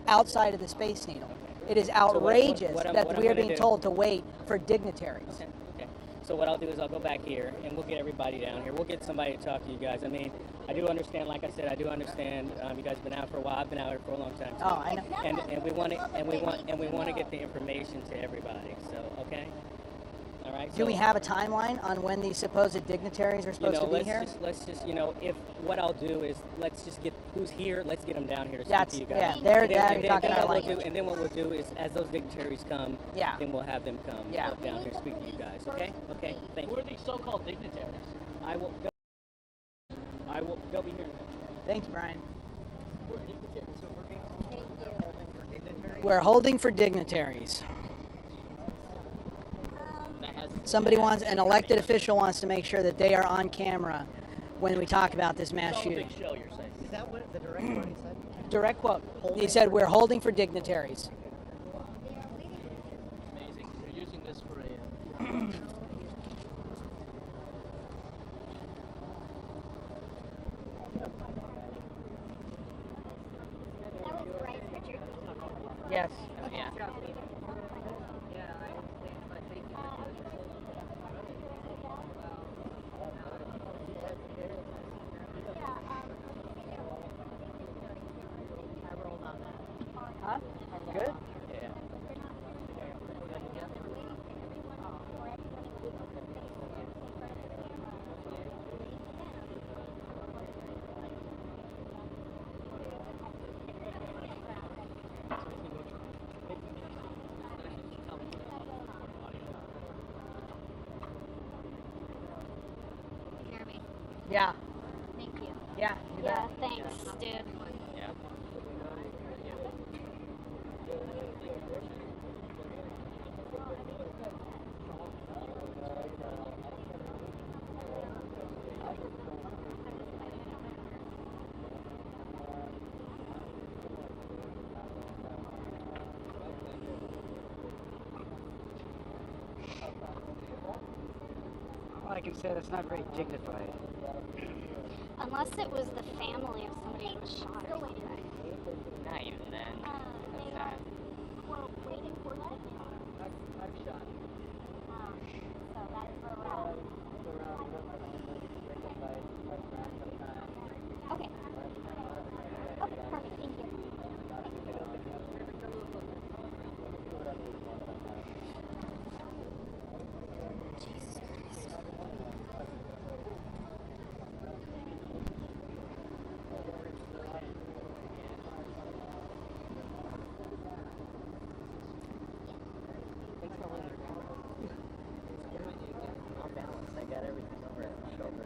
outside of the Space Needle. It is outrageous that we are being told to wait for dignitaries. Okay. So what I'll do is I'll go back here and we'll get everybody down here. We'll get somebody to talk to you guys. I mean, I do understand. Like I said, I do understand. You guys have been out for a while. I've been out here for a long time too. Oh, I know. And we want to get the information to everybody. So okay. All right. Do we have a timeline on when these supposed dignitaries are supposed to be here? Let's just, if what I'll do is let's just get who's here. Let's get them down here to speak to you guys. Yeah, they're talking our language. And then what we'll do is, as those dignitaries come, then we'll have them come down here and speak to you guys. Okay? Okay. Thank you. Who are these so-called dignitaries? They'll be here. Thanks, Brian. We're holding for dignitaries. An elected official wants to make sure that they are on camera when we talk about this mass shooting. Show, you're saying. Is that what the direct quote he said? Direct quote. He said, we're holding for dignitaries. Amazing. You're using this for a... Yes. Yeah. Huh? Good? Yeah. Yeah. Thank you. Yeah. Yeah, thanks, dude. Yeah. All I can say, that's not very dignified. Unless it was the family of somebody who was shot or something. Not even then. They were waiting for I've shot. So that's for Okay. Okay, perfect. Thank you. Jesus Christ. On balance, I got everything over at my shoulder.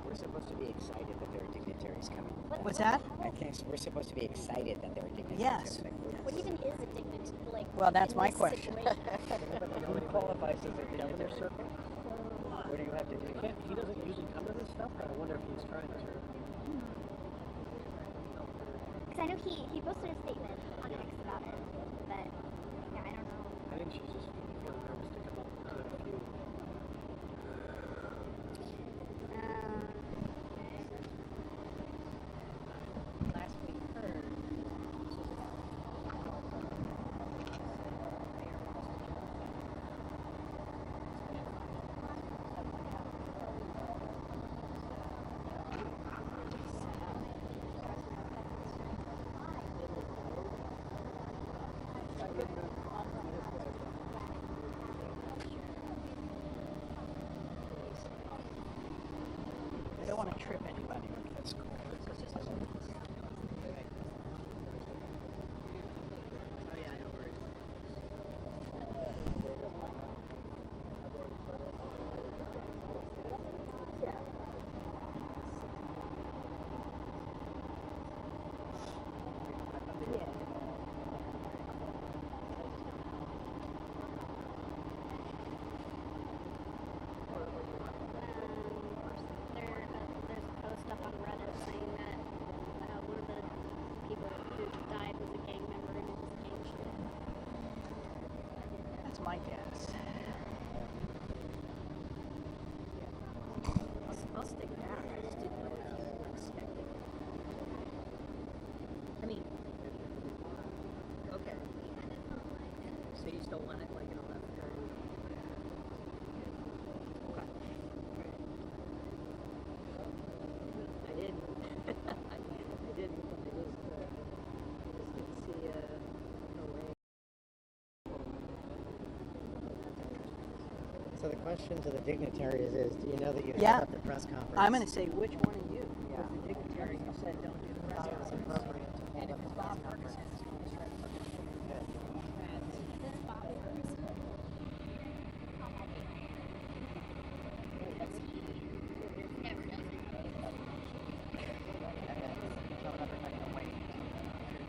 We're supposed to be excited that there are dignitaries coming. What's that? I think we're supposed to be excited that there are dignitaries Yes. coming. What even is a dignity? Like, Well, that's in my this question. situation? Who qualifies as a dignitary circle? What do you have to do? He doesn't usually come to this stuff, but I wonder if he's trying to. Because I know he posted a statement on X about it, but yeah, I don't know. I think she's just feeling nervous to come up to a few. Last we heard. I don't want to trip anybody. That's cool. still want it like in a left turn. I didn't. I didn't. I just didn't see a way. So the question to the dignitaries is, do you know that you Yeah. held up the press conference? I'm going to say, which one are you? Yeah. Because the dignitary who said don't do the press Thought it was conference. appropriate to hold And if up it's the Bob press conference. Ferguson, it's going to strike.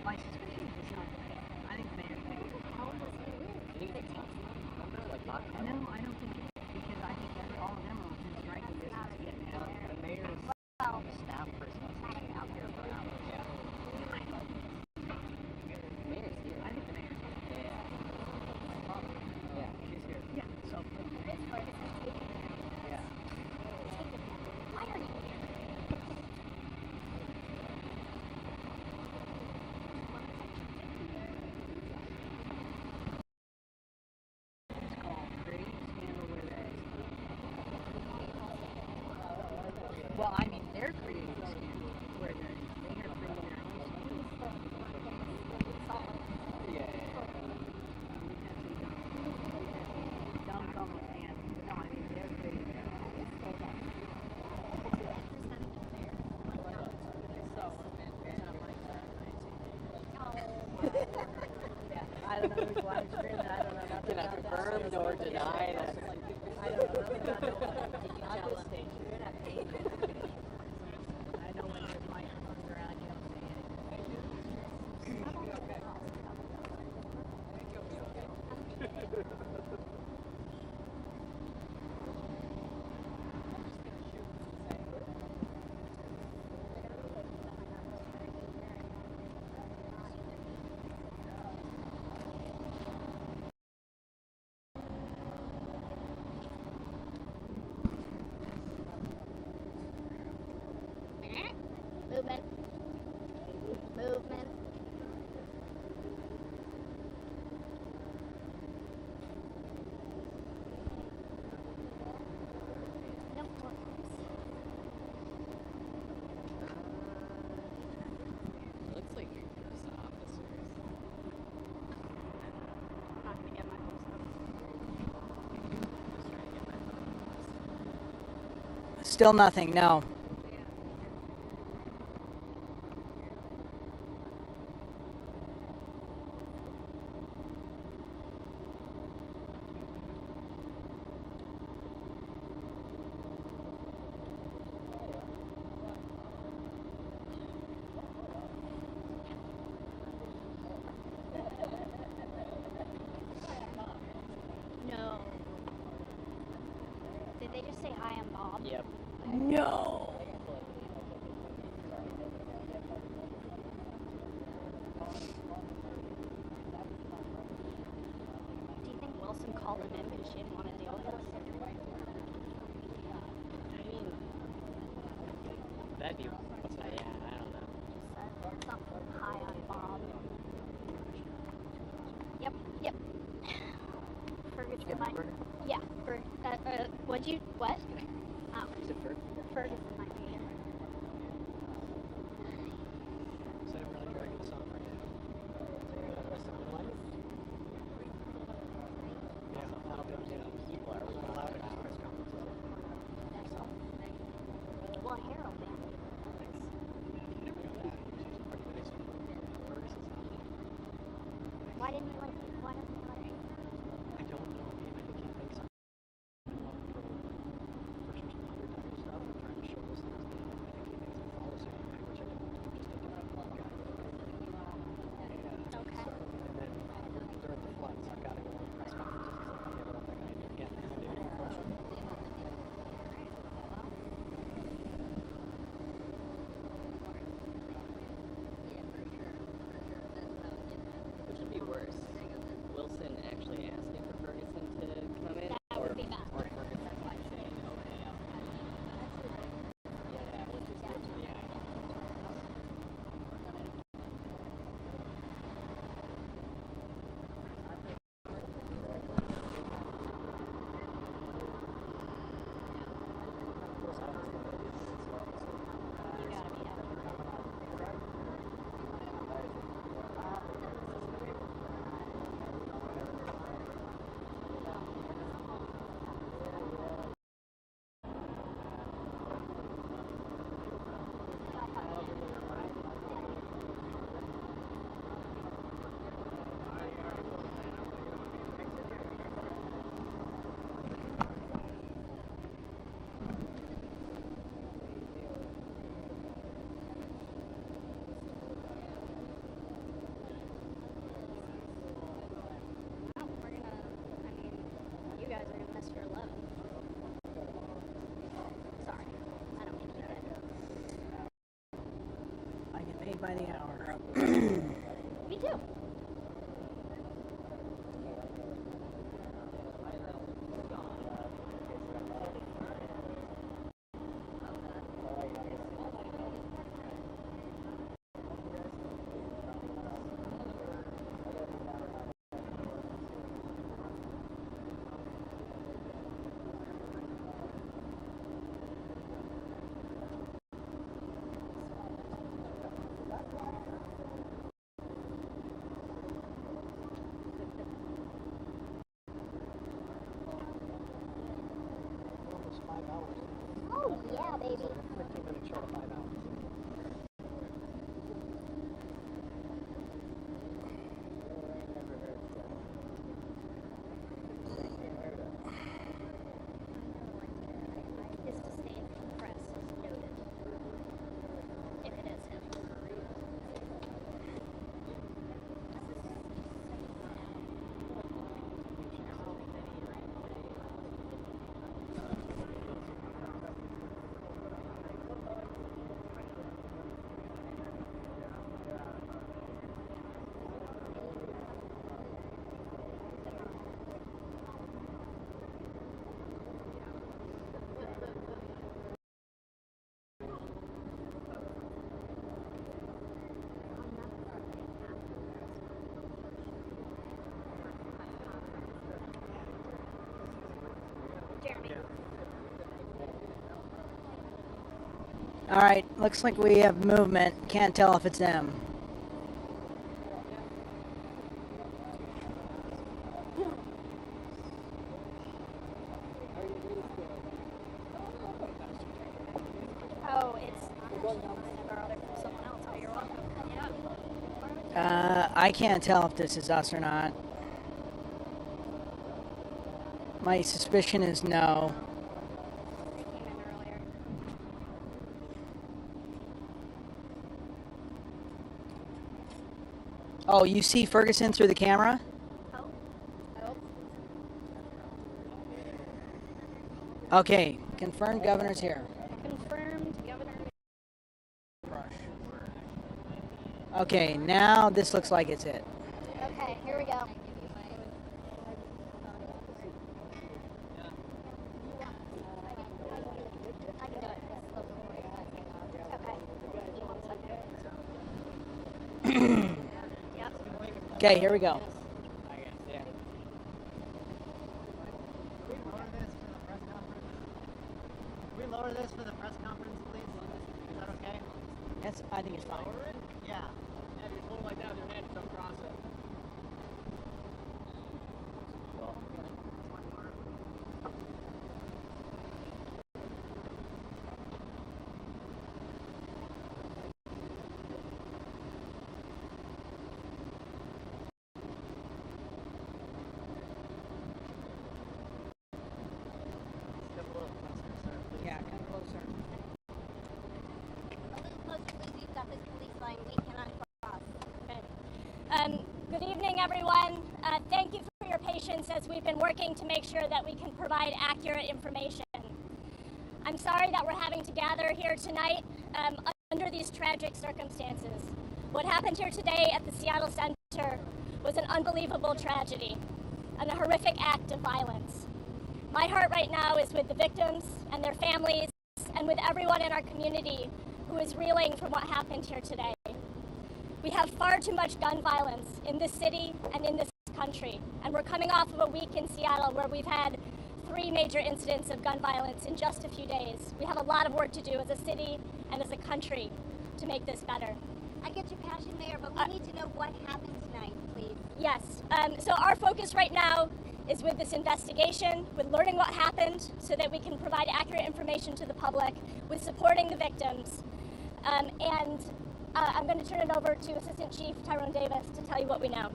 My suspicion is not. I think the mayor. No, I don't think it, because I think that all of them are within striking distance of getting out. The mayor's staff person is hanging out here for hours. I think the mayor's here. Yeah, she's here. Yeah, so. Yeah. It's called creating scandal where there is none. Well, I mean, they're creating a scandal where there is none. They are creating their own scandal. Dumb trouble and no, I mean, they're creating their own. I don't know who's live streaming. I don't know nothing Can I about confirm that. nor deny that? I don't know nothing about nobody. Not this station. You're not paying me. I know when there's microphones around, you don't say anything. Movement. Movement. Nope. Looks like you're first officers. I'm not gonna get my hopes up. Just trying to get my phone. Still nothing, no. No. Did they just say hi, I'm Bob? Yep. No. Do you think Wilson called him in because she didn't want to deal with us? I mean, that'd be, yeah, I don't know. Just said something, hi, I'm Bob. Yep. Ferguson might. Yeah, what'd you, what? Oh, Is it Ferg? Ferguson might be here. So I'm really dragging this on right now. The rest of my life. Yeah, how many People are we allowed talking at about? press conferences? Well, Harold did. Why didn't you like it? Why didn't you like it? I don't know. I think he thinks I'm first responder type of stuff. I'm trying to show those things to him. I think he thinks I'm policy, which I don't do. Just a different guy. Okay. And then during the floods, I've got to go on press conferences because I never let that guy do again. I do it first. Which would be worse? Wilson paid by the hour. Me too. Almost 5 hours. Oh yeah, baby. 15-minute show to 5 hours. His disdain for the press is noted. If it is him. Jeremy. All right, looks like we have movement. Can't tell if it's them. Oh, it's actually I borrowed it from someone else, but you're welcome. Yeah. I can't tell if this is us or not. My suspicion is no. They came in earlier. Oh, you see Ferguson through the camera? Oh. Oh. Okay, confirmed governor's here. Confirmed governor. Okay, now this looks like it's it. Okay, here we go. I can do it. Okay. Give me 1 second. Yep. Okay, here we go. Can we lower this for the press conference, please? Is that okay? That's, I think it's fine. Yeah. If you pull like that, your head, don't cross it. Yeah, come closer. Good evening, everyone. Thank you for your patience as we've been working to make sure that we can provide accurate information. I'm sorry that we're having to gather here tonight under these tragic circumstances. What happened here today at the Seattle Center was an unbelievable tragedy and a horrific act of violence. My heart right now is with the victims and their families and with everyone in our community who is reeling from what happened here today. We have far too much gun violence in this city and in this country, and we're coming off of a week in Seattle where we've had 3 major incidents of gun violence in just a few days. We have a lot of work to do as a city and as a country to make this better. I get your passion, Mayor, but we need to know what happened tonight, please. Yes, so our focus right now is with this investigation, with learning what happened so that we can provide accurate information to the public, with supporting the victims. I'm going to turn it over to Assistant Chief Tyrone Davis to tell you what we know.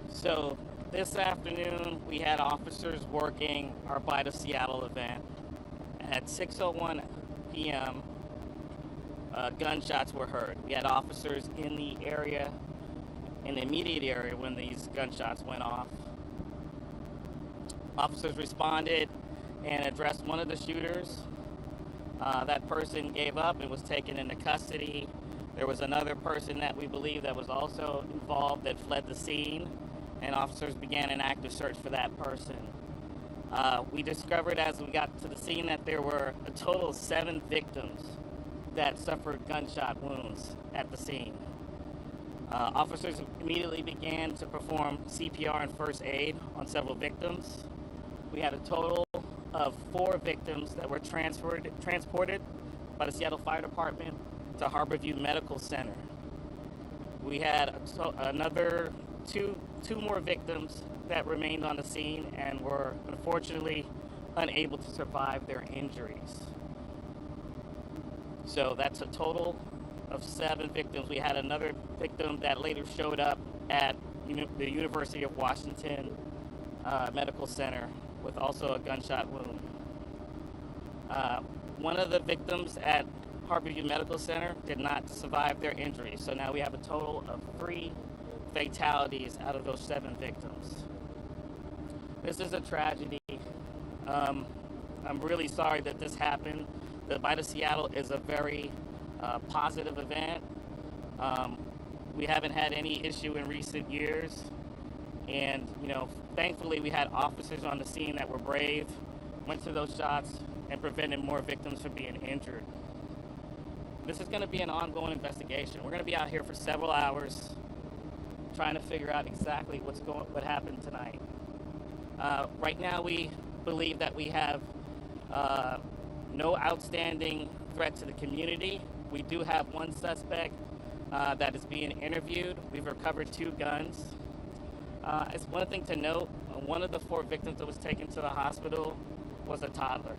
So this afternoon, we had officers working our Bite of Seattle event. At 6:01 p.m., gunshots were heard. We had officers in the area, in the immediate area when these gunshots went off. Officers responded and addressed one of the shooters. That person gave up and was taken into custody. There was another person that we believe that was also involved that fled the scene, and officers began an active search for that person. We discovered as we got to the scene that there were a total of 7 victims that suffered gunshot wounds at the scene. Officers immediately began to perform CPR and first aid on several victims. We had a total of 4 victims that were transported by the Seattle Fire Department to Harborview Medical Center. We had another two more victims that remained on the scene and were unfortunately unable to survive their injuries. So that's a total of 7 victims. We had another victim that later showed up at the University of Washington Medical Center with also a gunshot wound. One of the victims at Harborview Medical Center did not survive their injuries. So now we have a total of 3 fatalities out of those 7 victims. This is a tragedy. I'm really sorry that this happened. The Bite of Seattle is a very positive event. We haven't had any issue in recent years. And, thankfully we had officers on the scene that were brave, went to those shots, and prevented more victims from being injured. This is going to be an ongoing investigation. We're going to be out here for several hours trying to figure out exactly what happened tonight. Right now we believe that we have no outstanding threat to the community. We do have one suspect that is being interviewed. We've recovered 2 guns. It's one thing to note, one of the 4 victims that was taken to the hospital was a toddler.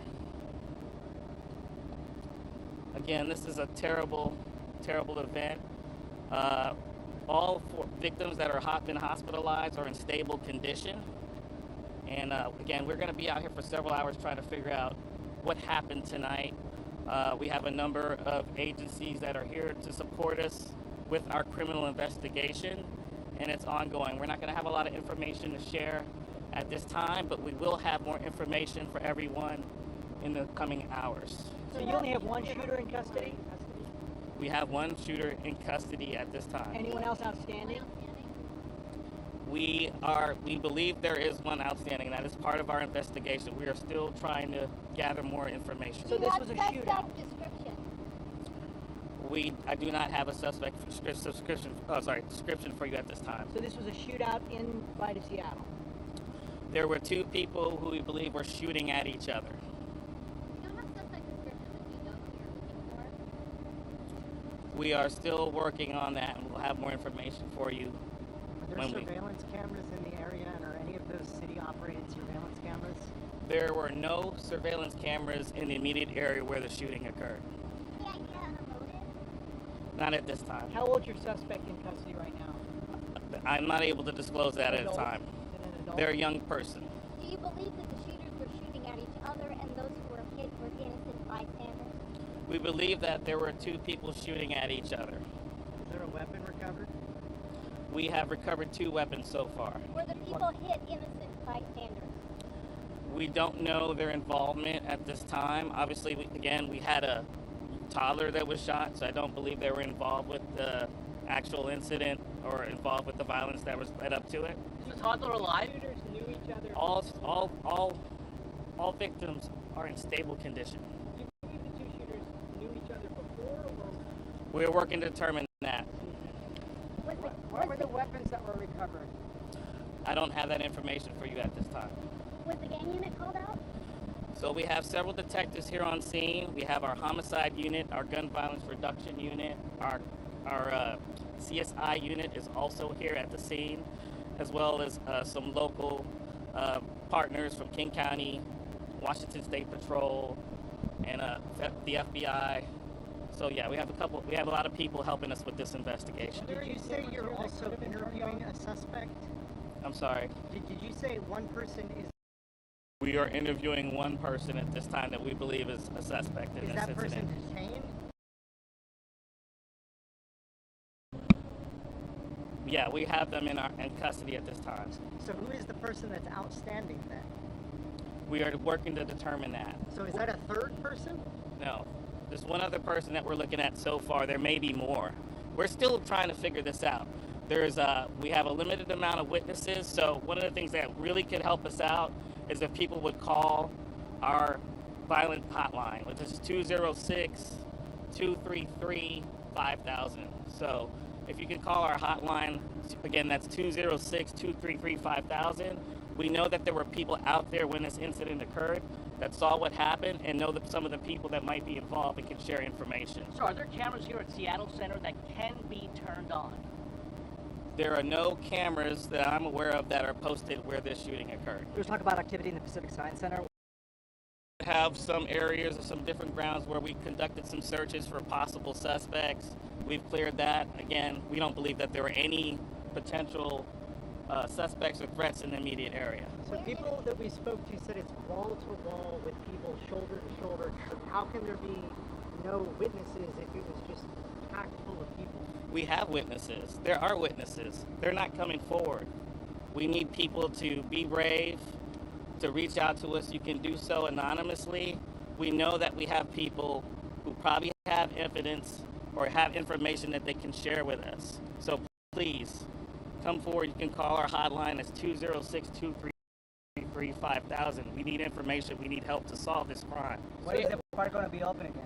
Again, this is a terrible, terrible event. All 4 victims that are been hospitalized are in stable condition. And again, we're going to be out here for several hours trying to figure out what happened tonight. We have a number of agencies that are here to support us with our criminal investigation, and it's ongoing. We're not going to have a lot of information to share at this time, but we will have more information for everyone in the coming hours. So you only have one shooter in custody? We have one shooter in custody at this time. Anyone else outstanding? We believe there is one outstanding. That is part of our investigation. We are still trying to gather more information. So this was a shootout? I do not have a suspect description for you at this time. So this was a shootout in Bite of Seattle? There were 2 people who we believe were shooting at each other. We are still working on that, and we'll have more information for you. Are there surveillance cameras in the area, and are any of those city-operated surveillance cameras? There were no surveillance cameras in the immediate area where the shooting occurred. Not at this time. How old's your suspect in custody right now? I'm not able to disclose that at a time. They're a young person. Do you believe that the shooters were shooting at each other and those who were hit were innocent bystanders? We believe that there were 2 people shooting at each other. Is there a weapon recovered? We have recovered 2 weapons so far. Were the people hit innocent bystanders? We don't know their involvement at this time. Obviously, we had a toddler that was shot, so I don't believe they were involved with the actual incident or involved with the violence that was led up to it. Is the toddler alive? Shooters knew each other? All victims are in stable condition. Do you believe the 2 shooters knew each other before? Or? We're working to determine that. What were the weapons that were recovered? I don't have that information for you at this time. Was the gang unit called out? So we have several detectives here on scene. We have our homicide unit, our gun violence reduction unit, our CSI unit is also here at the scene, as well as some local partners from King County, Washington State Patrol, and the FBI. So yeah, we have a lot of people helping us with this investigation. Did you say you're also interviewing a suspect? I'm sorry. Did you say one person is... We are interviewing one person at this time that we believe is a suspect in this incident. Is that person detained? Yeah, we have them in custody at this time. So who is the person that's outstanding then? We are working to determine that. So is that a third person? No. There's one other person that we're looking at so far. There may be more. We're still trying to figure this out. We have a limited amount of witnesses, so one of the things that really could help us out is if people would call our violent hotline, which is 206-233-5000. So if you could call our hotline, again, that's 206-233-5000. We know that there were people out there when this incident occurred that saw what happened and know that some of the people that might be involved and can share information. So are there cameras here at Seattle Center that can be turned on? There are no cameras that I'm aware of that are posted where this shooting occurred. There was talk about activity in the Pacific Science Center. We have some areas or some different grounds where we conducted some searches for possible suspects. We've cleared that. Again, we don't believe that there were any potential suspects or threats in the immediate area. So people that we spoke to said it's wall to wall with people shoulder to shoulder. How can there be no witnesses if it was just packed full of people? We have witnesses. There are witnesses. They're not coming forward. We need people to be brave, to reach out to us. You can do so anonymously. We know that we have people who probably have evidence or have information that they can share with us. So please come forward. You can call our hotline. It's 206-233-5000. We need information. We need help to solve this crime. When is the park going to be open again?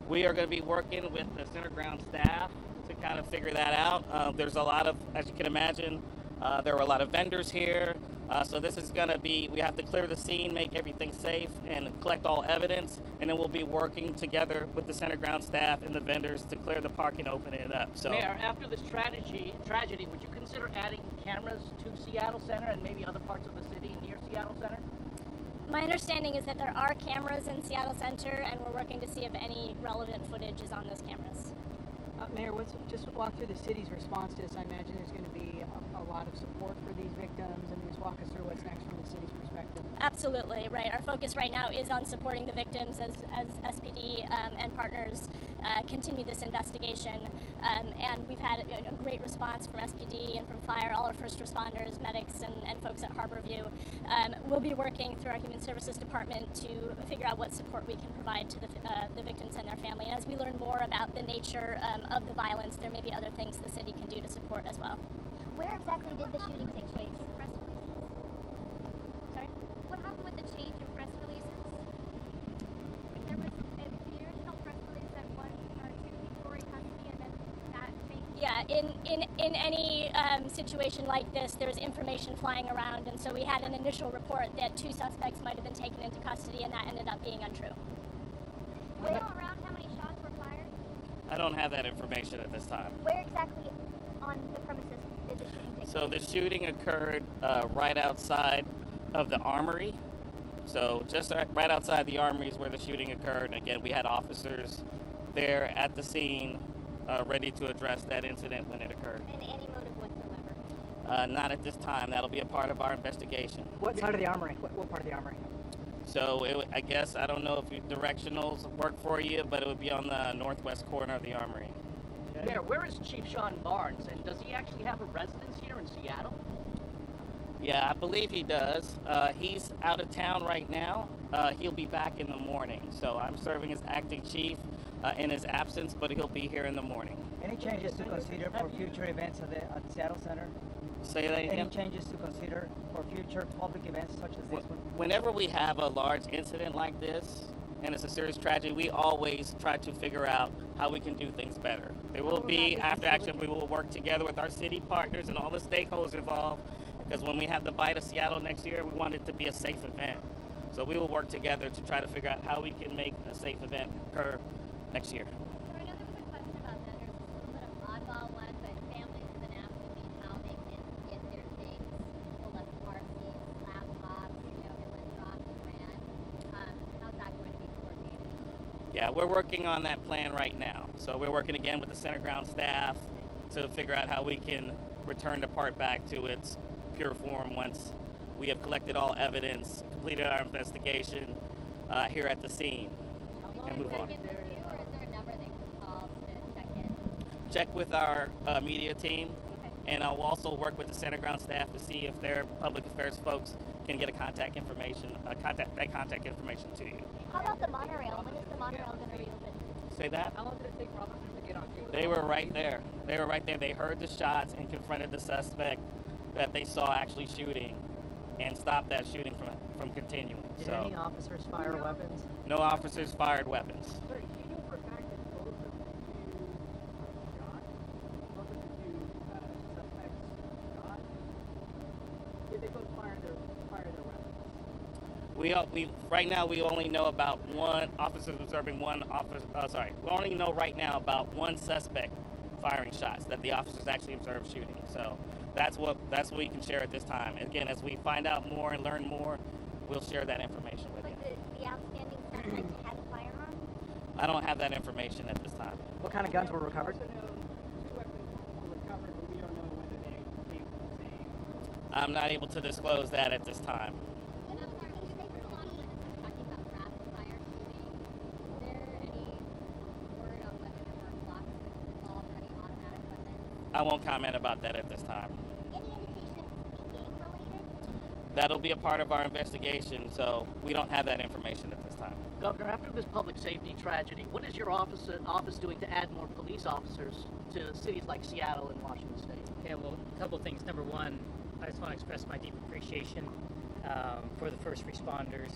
We are going to be working with the center ground staff to kind of figure that out. There's a lot of, as you can imagine, there were a lot of vendors here. So this is going to be, we have to clear the scene, make everything safe, and collect all evidence. And then we'll be working together with the center ground staff and the vendors to clear the park and open it up. So, Mayor, after this tragedy, would you consider adding cameras to Seattle Center and maybe other parts of the city near Seattle Center? My understanding is that there are cameras in Seattle Center, and we're working to see if any relevant footage is on those cameras. Mayor, just walk through the city's response to this. I imagine there's going to be a lot of support for these victims, and just walk us through what's next from the city's perspective. Absolutely, right. Our focus right now is on supporting the victims as SPD and partners continue this investigation. And we've had a great response from SPD and from fire, all our first responders, medics, and folks at Harborview. We'll be working through our Human Services Department to figure out what support we can provide to the victims and their family. And as we learn more about the nature of the violence, there may be other things the city can do to support as well. Where exactly did the shooting take place? Press releases. Sorry? What happened with the change in press releases? There was the original press release that one or two people were in custody, and then that changed. Yeah, in any situation like this, there's information flying around, and so we had an initial report that 2 suspects might have been taken into custody, and that ended up being untrue. Do you know around how many shots were fired? I don't have that information at this time. Where exactly on the premises did the shooting take place? So the shooting occurred right outside of the armory. So just right outside the armory is where the shooting occurred. Again, we had officers there at the scene ready to address that incident when it occurred. And any motive whatsoever? Not at this time. That'll be a part of our investigation. What side of the armory? What part of the armory? So I guess, I don't know if directionals work for you, but it would be on the northwest corner of the armory. Mayor, where is Chief Sean Barnes, and does he actually have a residence here in Seattle? Yeah, I believe he does. He's out of town right now. He'll be back in the morning. So I'm serving as acting chief in his absence, but he'll be here in the morning. Any changes to consider for future events at the Seattle Center? Say that again? Any changes to consider for future public events such as this one? Whenever we have a large incident like this, and it's a serious tragedy, we always try to figure out how we can do things better. There will be, after action, we will work together with our city partners and all the stakeholders involved, because when we have the Bite of Seattle next year, we want it to be a safe event. So we will work together to try to figure out how we can make a safe event occur next year. So I know there was a question about that. There's a little bit of oddball one, but families have been asking me how they can get their things, pull up car seats, laptops, dropped and ran. How's that going to be coordinated? Yeah, we're working on that plan right now. So we're working again with the center ground staff to figure out how we can return the park back to its pure form once we have collected all evidence, completed our investigation here at the scene, and move on. Or is there a number they can call to check in? Check with our media team, and I'll also work with the center ground staff to see if their public affairs folks can get a contact information to you. How about the monorail? When is the monorail going to reopen? Say that? How long did it take for officers to get on to it? They were right there. They were right there. They heard the shots and confronted the suspect that they saw actually shooting and stopped that shooting from continuing. Did So any officers fire weapons? no officers fired weapons. Sorry, do you know for a fact that both of the two shot? Both of the two suspects shot? Did they both fire their weapons? We right now we only know about one officer observing one officer. We only know right now about one suspect firing shots that the officers actually observed shooting. So that's what we can share at this time. Again, as we find out more and learn more, we'll share that information with you. But the outstanding suspect had a firearm? I don't have that information at this time. What kind of guns were recovered? We also know two weapons were recovered, but we don't know whether they came from the same. I'm not able to disclose that at this time. And I'm sorry, you say there's a lot of witnesses talking about rapid fire shooting. Is there any word on whether there were block switches involved or any automatic weapons? I won't comment about that at this time. Any indication of it being gang related? That'll be a part of our investigation, so we don't have that information at this time. Governor, after this public safety tragedy, what is your office doing to add more police officers to cities like Seattle and Washington State? Yeah, well, a couple of things. Number one, I just want to express my deep appreciation for the first responders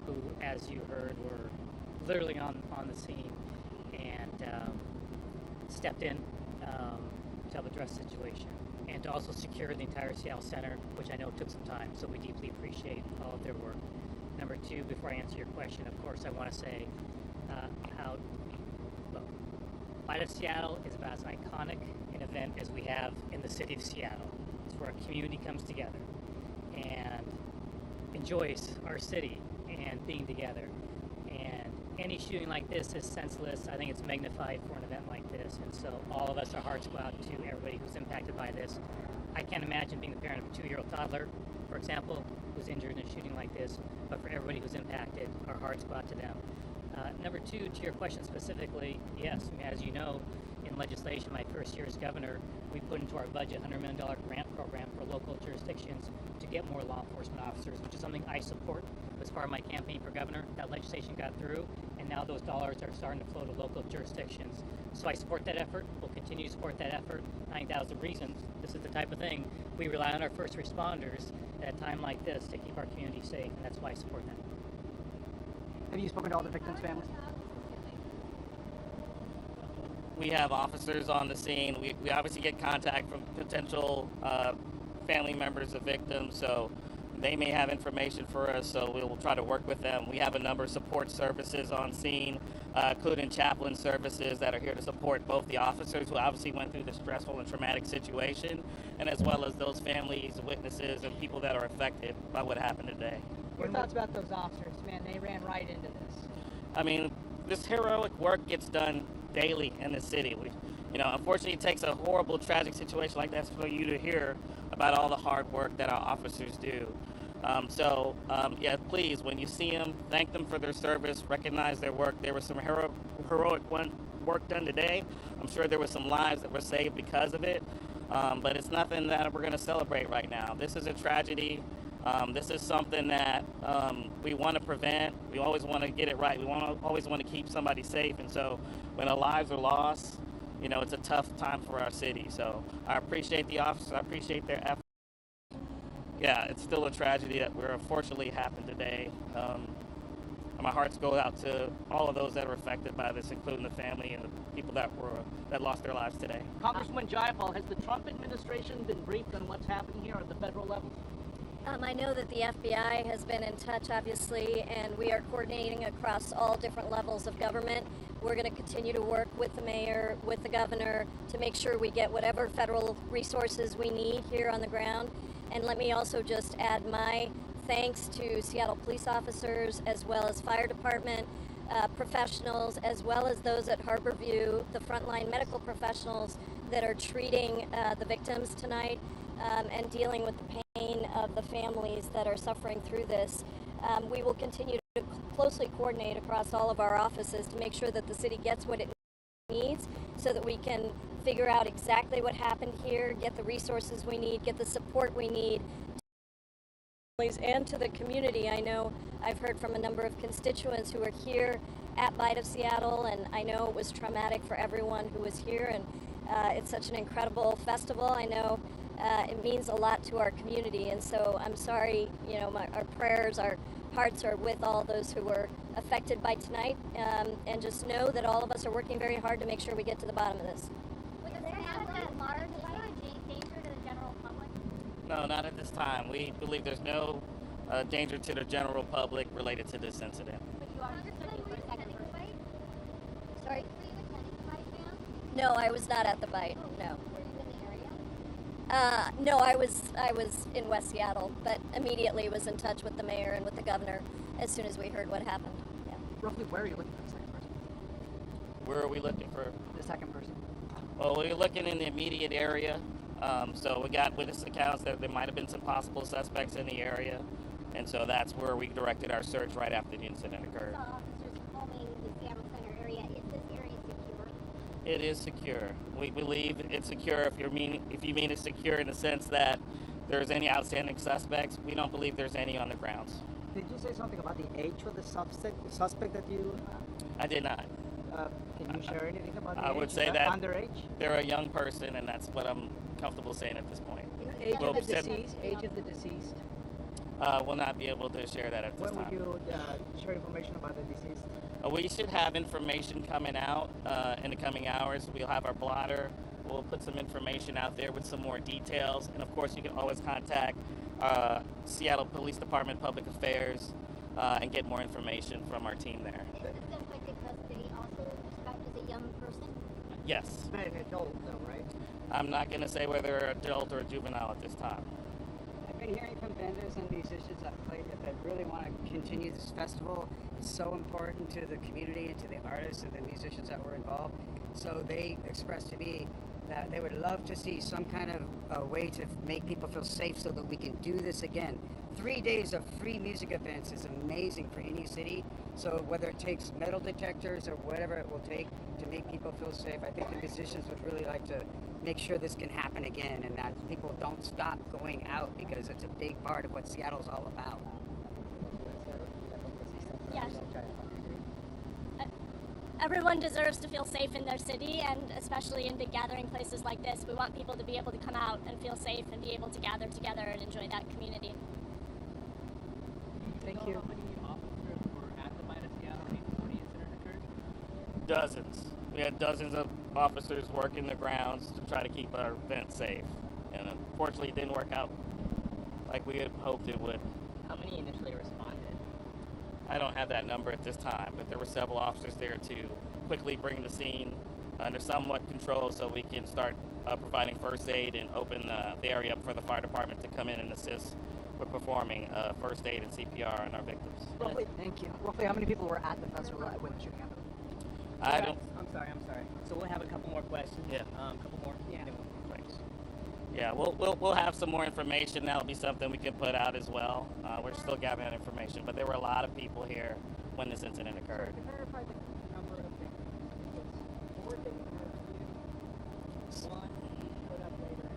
who, as you heard, were literally on the scene and stepped in to help address the situation and to also secure the entire Seattle Center, which I know took some time, so we deeply appreciate all of their work. Number two, before I answer your question, of course, I want to say look, Light of Seattle is about as iconic an event as we have in the city of Seattle. It's where a community comes together and enjoys our city and being together. And any shooting like this is senseless. I think it's magnified for an event like this. And so all of us, our hearts go out to everybody who's impacted by this. I can't imagine being the parent of a 2-year-old toddler, for example, who's injured in a shooting like this. But for everybody who's impacted, our hearts go out to them. Number two, to your question specifically, yes, as you know, in legislation, my first year as governor, we put into our budget a $100 million grant program for local jurisdictions to get more law enforcement officers, which is something I support. As part of my campaign for governor, that legislation got through, and now those dollars are starting to flow to local jurisdictions. So I support that effort. We'll continue to support that effort. I think that was the reason. This is the type of thing we rely on our first responders at a time like this to keep our community safe, and that's why I support that. Have you spoken to all the victims' families? We have officers on the scene. We obviously get contact from potential family members of victims, so they may have information for us, so we'll try to work with them. We have a number of support services on scene, including chaplain services that are here to support both the officers who obviously went through the stressful and traumatic situation, and as well as those families, witnesses, and people that are affected by what happened today. Your thoughts about those officers, man? They ran right into this. I mean, this heroic work gets done daily in the city. Unfortunately, it takes a horrible, tragic situation like that for you to hear about all the hard work that our officers do. Yeah, please, when you see them, thank them for their service, recognize their work. There was some heroic work done today. I'm sure there were some lives that were saved because of it, but it's nothing that we're going to celebrate right now. This is a tragedy. This is something that we want to prevent. We always want to get it right. We always want to keep somebody safe. And so when our lives are lost, it's a tough time for our city. So I appreciate the officers. I appreciate their effort. Yeah, it's still a tragedy that unfortunately happened today. My hearts go out to all of those that are affected by this, including the family and the people that lost their lives today. Congresswoman Jayapal, has the Trump administration been briefed on what's happening here at the federal level? I know that the FBI has been in touch, obviously, and we are coordinating across all different levels of government. We're going to continue to work with the mayor, with the governor, to make sure we get whatever federal resources we need here on the ground. And let me also just add my thanks to Seattle police officers, as well as fire department professionals, as well as those at Harborview, the frontline medical professionals that are treating the victims tonight and dealing with the pain of the families that are suffering through this. We will continue to closely coordinate across all of our offices to make sure that the city gets what it needs so that we can figure out exactly what happened here, get the resources we need, get the support we need and to the community. I know I've heard from a number of constituents who are here at Bite of Seattle, and I know it was traumatic for everyone who was here, and it's such an incredible festival. I know it means a lot to our community, and so I'm sorry, you know, our prayers, our hearts are with all those who were affected by tonight, and just know that all of us are working very hard to make sure we get to the bottom of this. Would the sample at large danger to the general public? No, not at this time. We believe there's no danger to the general public related to this incident. But you are attending the fight? Sorry? Were you attending the fight, ma'am? No, I was not at the bite. No. Were you in the area? No, I was in West Seattle, but immediately was in touch with the mayor and with the governor as soon as we heard what happened. Yeah. Roughly, where are you looking for the second person? Where are we looking for? The second person. Well, we're looking in the immediate area. So we got witness accounts that there might have been some possible suspects in the area. And so that's where we directed our search right after the incident occurred. Saw officers combing the Seattle Center area. Is this area secure? It is secure. We believe it's secure if you mean it's secure in the sense that there's any outstanding suspects. We don't believe there's any on the grounds. Did you say something about the age of the suspect that you... I did not. Can you share anything about the I age? would say that underage? they're a young person, and that's what I'm comfortable saying at this point. Age Well, of the deceased? Age of the deceased? We'll not be able to share that at this When time. would you share information about the deceased? We should have information coming out in the coming hours. We'll have our blotter. We'll put some information out there with some more details. And of course, you can always contact Seattle Police Department Public Affairs and get more information from our team there. Is the suspect in custody also described as a young person? Yes. Not an adult, though, right? I'm not going to say whether adult or juvenile at this time. I've been hearing from vendors and musicians that really want to continue this festival. It's so important to the community and to the artists and the musicians that were involved. So they expressed to me that they would love to see some kind of way to make people feel safe so that we can do this again. 3 days of free music events is amazing for any city. So whether it takes metal detectors or whatever it will take to make people feel safe, I think the musicians would really like to make sure this can happen again and that people don't stop going out because it's a big part of what Seattle's all about. Yes. Everyone deserves to feel safe in their city, and especially in big gathering places like this. We want people to be able to come out and feel safe and be able to gather together and enjoy that community. Thank you. How many officers were at the Bite of Seattle before the incident occurred? Dozens. We had dozens of officers working the grounds to try to keep our event safe. And unfortunately, it didn't work out like we had hoped it would. How many initially responded? I don't have that number at this time, but there were several officers there to quickly bring the scene under somewhat control so we can start providing first aid and open the area up for the fire department to come in and assist with performing first aid and CPR on our victims. Roughly, thank you. Roughly, how many people were at the festival when the shooting happened? I don't. I'm sorry. So we'll have a couple more questions. Yeah. A couple more. Yeah. Thanks. Yeah, we'll have some more information. That'll be something we can put out as well. We're still gathering that information, but there were a lot of people here when this incident occurred. To verify the number of victims, it was 4 victims, 1 put up later,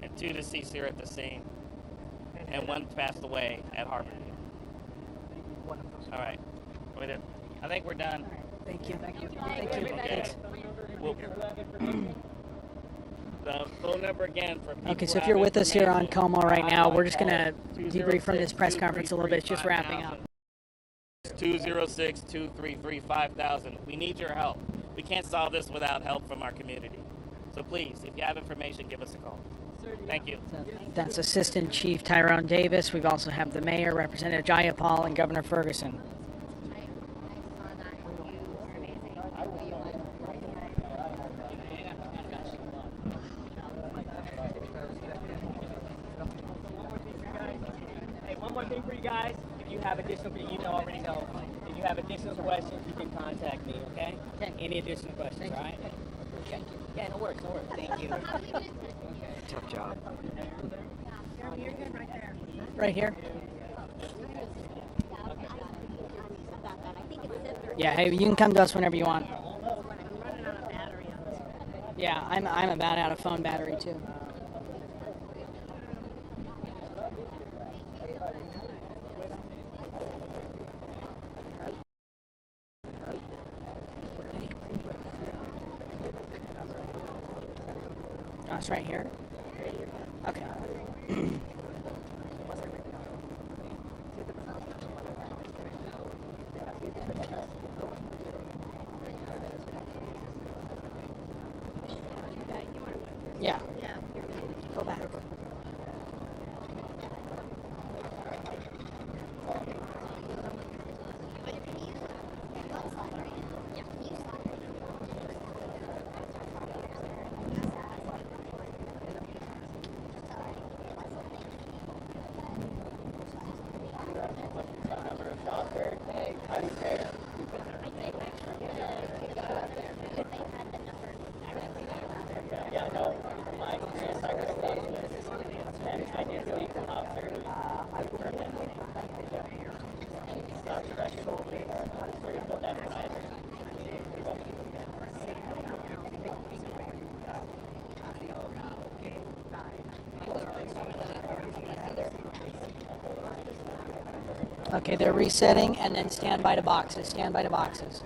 And 2 deceased here at the scene, and 1 passed away at Harborview. One of those. All right. I think we're done. Thank you. Thank you. Okay. The phone number again for people Okay, so who if you're have with us here on information, Como right now, we're just going to 206 debrief from this press conference a little bit, just wrapping up. 206-233-5000. We need your help. We can't solve this without help from our community. So please, if you have information, give us a call. Thank you. That's Assistant Chief Tyrone Davis. We also have the Mayor, Representative Jayapal, and Governor Ferguson. Hey, one more thing for you guys. If you have additional, already know. If you have additional questions, you can contact me. Okay? Any additional questions? All right? Okay. Yeah, no worries. Thank you. Tough job. Right here? Yeah, hey, you can come to us whenever you want. Yeah, I'm about out of phone battery too. Oh, it's right here? Okay. Yeah. Go back. Okay, they're resetting, and then stand by the boxes. Stand by the boxes.